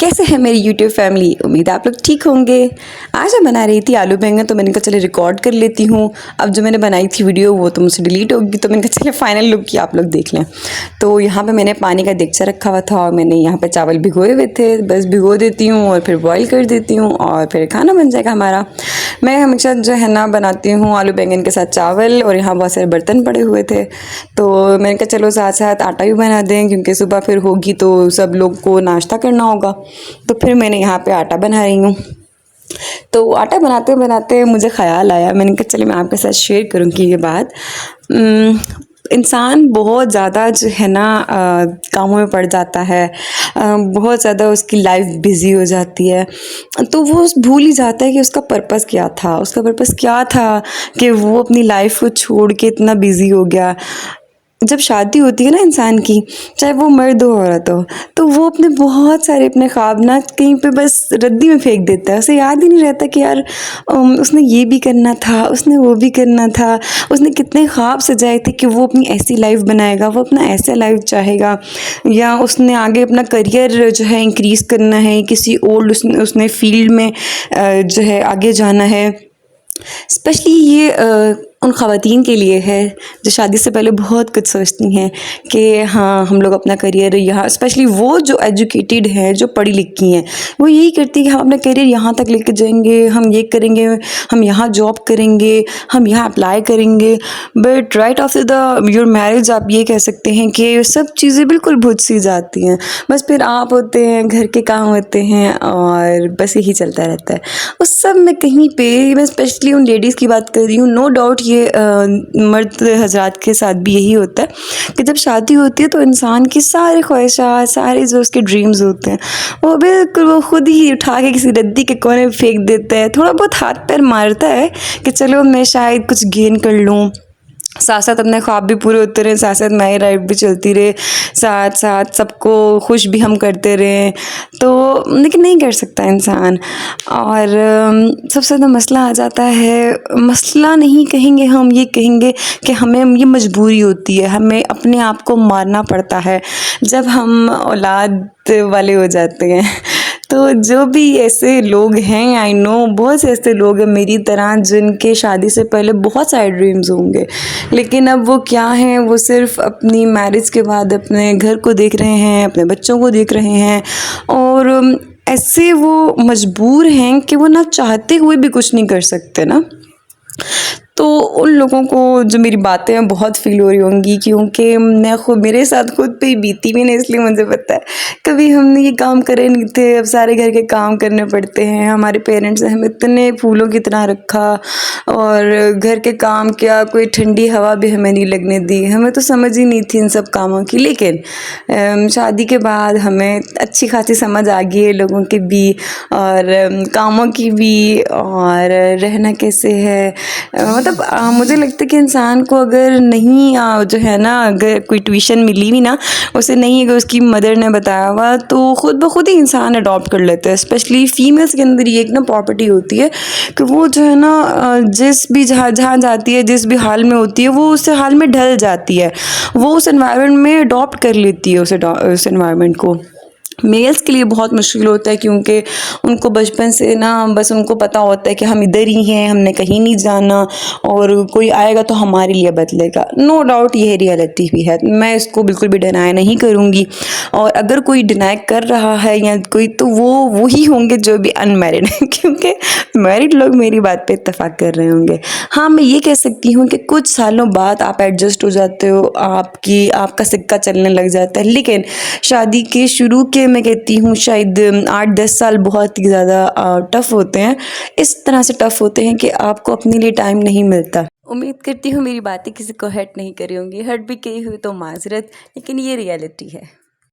कैसे है मेरी यूट्यूब फैमिली। उम्मीद है आप लोग ठीक होंगे। आज मैं बना रही थी आलू बैंगन, तो मैंने कहा चले रिकॉर्ड कर लेती हूँ। अब जो मैंने बनाई थी वीडियो वो तो मुझसे डिलीट होगी, तो मैंने कहा चले फाइनल लुक की आप लोग देख लें। तो यहाँ पे मैंने पानी का देगचा रखा हुआ था और मैंने यहाँ पे चावल भिगोए हुए थे। बस भिगो देती हूँ और फिर बॉईल कर देती हूँ और फिर खाना बन जाएगा हमारा। मैं हमेशा जो है ना बनाती हूँ आलू बैंगन के साथ चावल, और यहाँ बहुत सारे बर्तन पड़े हुए थे तो मैंने कहा चलो साथ साथ आटा भी बना दें, क्योंकि सुबह फिर होगी तो सब लोग को नाश्ता करना होगा। तो फिर मैंने यहाँ पे आटा बना रही हूँ। तो आटा बनाते बनाते मुझे ख़याल आया, मैंने कहा चलिए मैं आपके साथ शेयर करूँगी ये बात। इंसान बहुत ज़्यादा जो है ना कामों में पड़ जाता है, बहुत ज़्यादा उसकी लाइफ बिज़ी हो जाती है, तो वो भूल ही जाता है कि उसका पर्पस क्या था। उसका पर्पस क्या था कि वो अपनी लाइफ को छोड़ के इतना बिज़ी हो गया। जब शादी होती है ना इंसान की, चाहे वो मर्द हो औरत हो, तो वो अपने बहुत सारे अपने ख्वाब ना कहीं पे बस रद्दी में फेंक देता है। उसे याद ही नहीं रहता कि यार उसने ये भी करना था, उसने वो भी करना था, उसने कितने ख्वाब सजाए थे कि वो अपनी ऐसी लाइफ बनाएगा, वो अपना ऐसा लाइफ चाहेगा, या उसने आगे अपना करियर जो है इंक्रीज़ करना है, किसी ओल्ड उसने फील्ड में जो है आगे जाना है। स्पेशली ये उन ख़वातीन के लिए है जो शादी से पहले बहुत कुछ सोचती हैं कि हाँ हम लोग अपना करियर यहाँ, स्पेशली वो जो एजुकेटेड हैं, जो पढ़ी लिखी हैं, वो यही करती है कि हम अपना करियर यहाँ तक लेके जाएंगे, हम ये करेंगे, हम यहाँ जॉब करेंगे, हम यहाँ अप्लाई करेंगे। But right after the your marriage आप ये कह सकते हैं कि सब चीज़ें बिल्कुल भूल सी जाती हैं। बस फिर आप होते हैं, घर के काम होते हैं और बस यही चलता रहता है। उस सब में कहीं पे मैं स्पेशली उन लेडीज़ की बात कर रही हूँ, नो डाउट ये मर्द हजरात के साथ भी यही होता है कि जब शादी होती है तो इंसान की सारी ख्वाहिशात, सारे जो उसके ड्रीम्स होते हैं वो बिल्कुल वो खुद ही उठा के किसी रद्दी के कोने में फेंक देता है। थोड़ा बहुत हाथ पैर मारता है कि चलो मैं शायद कुछ गेन कर लूँ, साथ साथ अपने ख्वाब भी पूरे होते रहे, साथ साथ मेरी लाइफ भी चलती रहे, साथ साथ सबको खुश भी हम करते रहें, तो लेकिन नहीं कर सकता इंसान। और सबसे ज़्यादा मसला आ जाता है, मसला नहीं कहेंगे हम, ये कहेंगे कि हमें ये मजबूरी होती है, हमें अपने आप को मारना पड़ता है जब हम औलाद वाले हो जाते हैं। तो जो भी ऐसे लोग हैं, आई नो बहुत से ऐसे लोग हैं मेरी तरह जिनके शादी से पहले बहुत सारे ड्रीम्स होंगे, लेकिन अब वो क्या हैं, वो सिर्फ अपनी मैरिज के बाद अपने घर को देख रहे हैं, अपने बच्चों को देख रहे हैं, और ऐसे वो मजबूर हैं कि वो ना चाहते हुए भी कुछ नहीं कर सकते ना। तो उन लोगों को जो मेरी बातें बहुत फ़ील हो रही होंगी, क्योंकि मैं खुद मेरे साथ खुद पे ही बीती भी नहीं, इसलिए मुझे पता है। कभी हमने ये काम करे नहीं थे, अब सारे घर के काम करने पड़ते हैं। हमारे पेरेंट्स ने हमें इतने फूलों की तरह रखा और घर के काम किया, कोई ठंडी हवा भी हमें नहीं लगने दी, हमें तो समझ ही नहीं थी इन सब कामों की। लेकिन शादी के बाद हमें अच्छी खासी समझ आ गई है लोगों की भी और कामों की भी, और रहना कैसे है। मतलब मुझे लगता है कि इंसान को अगर नहीं जो है ना, अगर कोई ट्यूशन मिली भी ना उसे, नहीं अगर उसकी मदर ने बताया हुआ, तो ख़ुद ब खुद ही इंसान अडॉप्ट कर लेता है। स्पेशली फीमेल्स के अंदर ये एक ना प्रॉपर्टी होती है कि वो जो है ना जिस भी जहाँ जाती है, जिस भी हाल में होती है, वो उस हाल में ढल जाती है, वो उस एनवायरनमेंट में अडॉप्ट कर लेती है उस एनवायरनमेंट को। मेल्स के लिए बहुत मुश्किल होता है, क्योंकि उनको बचपन से ना बस उनको पता होता है कि हम इधर ही हैं, हमने कहीं नहीं जाना, और कोई आएगा तो हमारे लिए बदलेगा। नो डाउट ये रियलिटी भी है, मैं इसको बिल्कुल भी डिनाई नहीं करूँगी। और अगर कोई डिनाई कर रहा है या कोई, तो वो ही होंगे जो भी अनमैरिड हैं, क्योंकि मैरिड लोग मेरी बात पे इत्तेफाक कर रहे होंगे। हाँ, मैं ये कह सकती हूँ कि कुछ सालों बाद आप एडजस्ट हो जाते हो, आपका सिक्का चलने लग जाता है, लेकिन शादी के शुरू के मैं कहती हूँ शायद 8-10 साल बहुत ही ज़्यादा टफ़ होते हैं। इस तरह से टफ़ होते हैं कि आपको अपने लिए टाइम नहीं मिलता। उम्मीद करती हूँ मेरी बातें किसी को हर्ट नहीं करी होंगी, हर्ट भी की हुई तो माज़रत, लेकिन ये रियलिटी है।